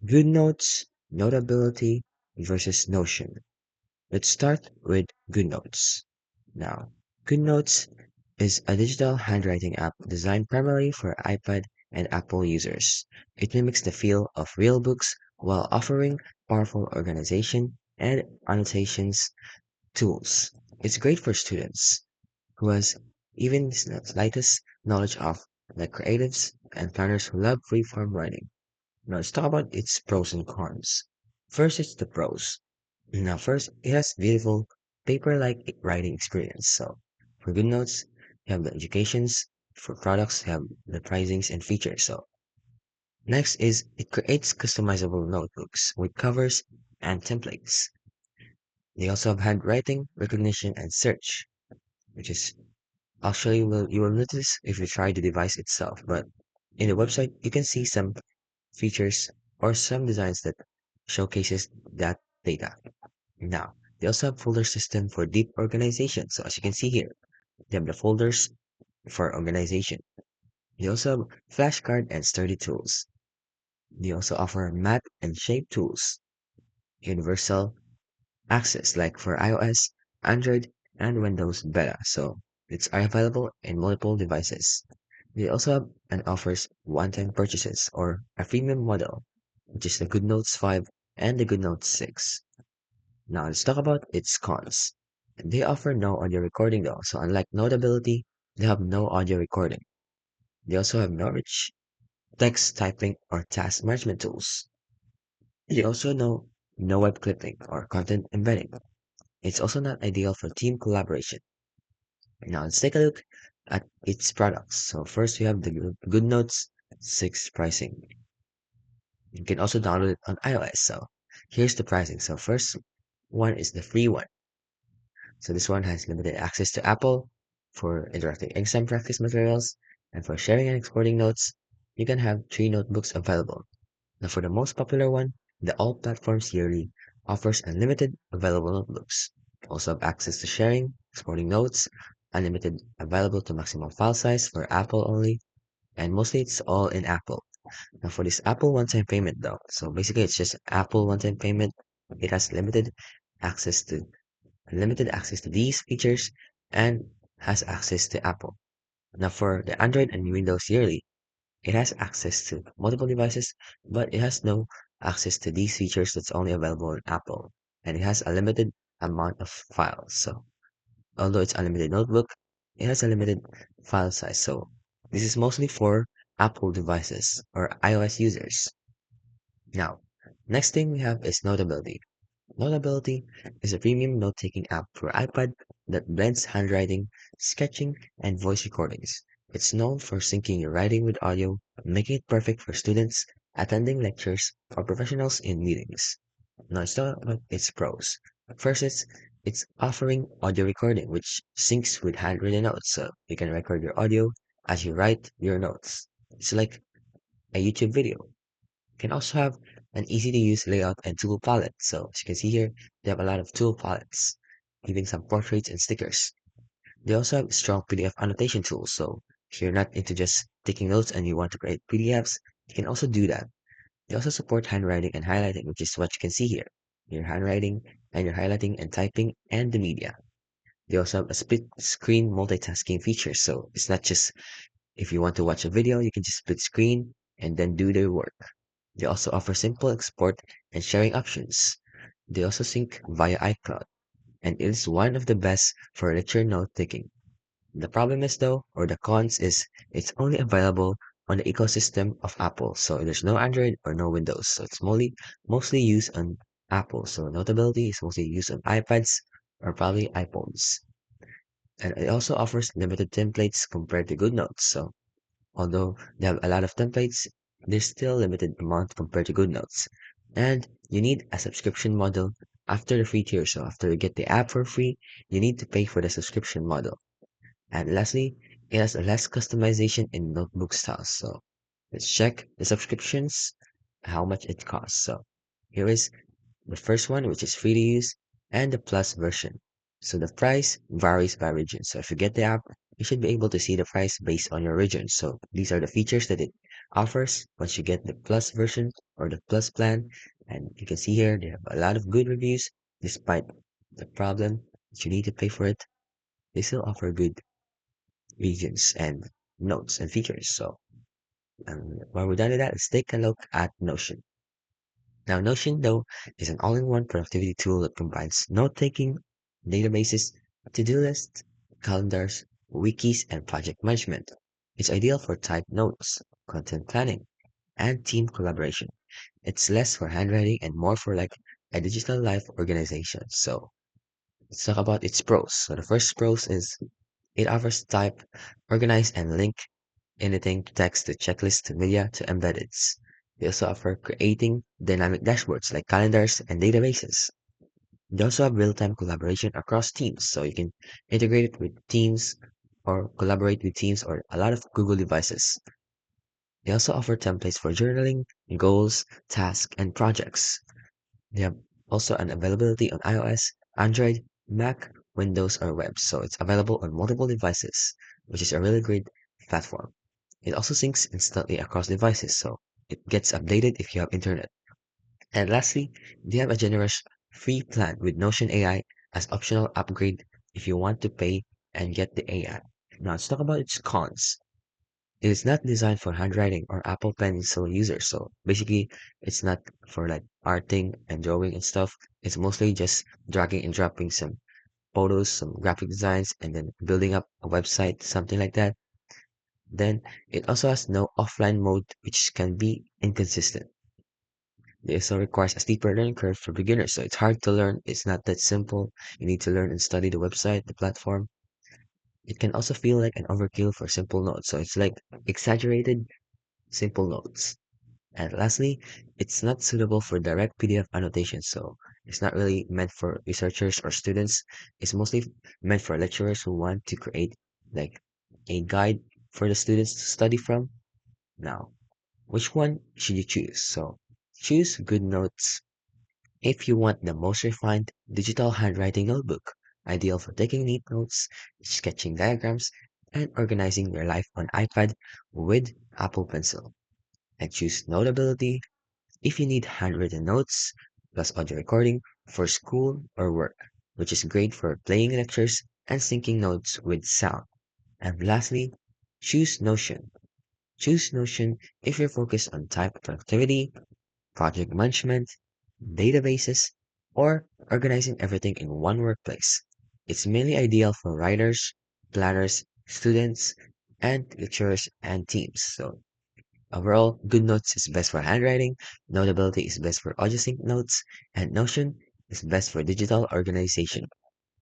Goodnotes, Notability versus Notion. Let's start with Goodnotes. Now, Goodnotes is a digital handwriting app designed primarily for iPad and Apple users. It mimics the feel of real books while offering powerful organization and annotations tools. It's great for students who has even the slightest knowledge of the creatives and planners who love free-form writing. Now let's talk about its pros and cons. First, it's the pros. Now, first, it has beautiful paper-like writing experience. So, for good notes, you have the educations. For products, you have the pricings and features. So, next is it creates customizable notebooks with covers and templates. They also have handwriting, recognition, and search, which is actually will you will notice if you try the device itself. But in the website, you can see some features or some designs that showcases that data. Now, they also have folder system for deep organization. So as you can see here, they have the folders for organization. They also have flashcard and sturdy tools. They also offer matte and shape tools, universal access like for iOS, Android, and Windows Beta. So it's available in multiple devices. They also have and offers one-time purchases or a freemium model, which is the GoodNotes 5 and the GoodNotes 6. Now let's talk about its cons. They offer no audio recording though, so unlike Notability, they have no audio recording. They also have no rich text typing or task management tools. They also know no web clipping or content embedding. It's also not ideal for team collaboration. Now let's take a look at its products. So first we have the GoodNotes 6 pricing. You can also download it on iOS. So here's the pricing. So first one is the free one. So this one has limited access to Apple for interactive exam practice materials, and for sharing and exporting notes, you can have 3 notebooks available. Now for the most popular one, the All Platforms Yearly offers unlimited available notebooks. Also have access to sharing, exporting notes, unlimited available to maximum file size for Apple only, and mostly it's all in Apple. Now for this Apple one-time payment though, so basically it's just Apple one-time payment. It has access to limited access to these features and has access to Apple. Now for the Android and Windows Yearly, it has access to multiple devices, but it has no access to these features that's only available in Apple. And it has a limited amount of files. So although it's unlimited notebook, it has a limited file size. So this is mostly for Apple devices or iOS users. Now, next thing we have is Notability. Notability is a premium note-taking app for iPad that blends handwriting, sketching, and voice recordings. It's known for syncing your writing with audio, making it perfect for students attending lectures or professionals in meetings. Now let's talk about its pros. First, it's offering audio recording, which syncs with handwritten notes, so you can record your audio as you write your notes. It's like a YouTube video. Can also have an easy to use layout and tool palette. So as you can see here, they have a lot of tool palettes, giving some portraits and stickers. They also have strong PDF annotation tools. So if you're not into just taking notes and you want to create PDFs, you can also do that. They also support handwriting and highlighting, which is what you can see here. Your handwriting and your highlighting and typing and the media. They also have a split screen multitasking feature. So it's not just if you want to watch a video, you can just split screen and then do the work. They also offer simple export and sharing options. They also sync via iCloud, and it is one of the best for lecture note taking. The problem is though, or the cons is, it's only available on the ecosystem of Apple. So there's no Android or no Windows. So it's mostly used on Apple. So Notability is mostly used on iPads or probably iPhones. And it also offers limited templates compared to GoodNotes. So although they have a lot of templates, there's still limited amount compared to GoodNotes. And you need a subscription model after the free tier. So after you get the app for free, you need to pay for the subscription model. And lastly, it has a less customization in notebook styles. So let's check the subscriptions, how much it costs. So here is the first one, which is free to use, and the plus version. So the price varies by region. So if you get the app, you should be able to see the price based on your region. So these are the features that it offers once you get the plus version or the plus plan. And you can see here they have a lot of good reviews despite the problem that you need to pay for it. They still offer good regions and notes and features. So while we're done with that, let's take a look at Notion. Now, Notion, though, is an all-in-one productivity tool that combines note-taking, databases, to-do lists, calendars, wikis, and project management. It's ideal for typed notes, content planning, and team collaboration. It's less for handwriting and more for like a digital life organization. So let's talk about its pros. So the first pros is it offers type, organize, and link anything text to checklist to media to embeddeds. They also offer creating dynamic dashboards like calendars and databases. They also have real-time collaboration across teams, so you can integrate it with Teams or collaborate with Teams or a lot of Google devices. They also offer templates for journaling, goals, tasks, and projects. They have also an availability on iOS, Android, Mac, Windows, or web, so it's available on multiple devices, which is a really great platform. It also syncs instantly across devices, so it gets updated if you have internet. And lastly, they have a generous free plan with Notion AI as optional upgrade if you want to pay and get the AI. Now let's talk about its cons. It is not designed for handwriting or Apple Pencil users, so basically it's not for like arting and drawing and stuff. It's mostly just dragging and dropping some photos, some graphic designs, and then building up a website, something like that. Then it also has no offline mode, which can be inconsistent. It also requires a steeper learning curve for beginners, so it's hard to learn. It's not that simple. You need to learn and study the website, the platform. It can also feel like an overkill for simple notes, so it's like exaggerated simple notes. And lastly, it's not suitable for direct PDF annotation, so it's not really meant for researchers or students. It's mostly meant for lecturers who want to create like a guide for the students to study from. Now, which one should you choose? So, choose Goodnotes if you want the most refined digital handwriting notebook, ideal for taking neat notes, sketching diagrams, and organizing your life on iPad with Apple Pencil. And choose Notability if you need handwritten notes plus audio recording for school or work, which is great for playing lectures and syncing notes with sound. And lastly, choose Notion. Choose Notion if you're focused on type productivity, project management, databases, or organizing everything in one workplace. It's mainly ideal for writers, planners, students, and lecturers and teams. So overall, GoodNotes is best for handwriting, Notability is best for audio sync notes, and Notion is best for digital organization.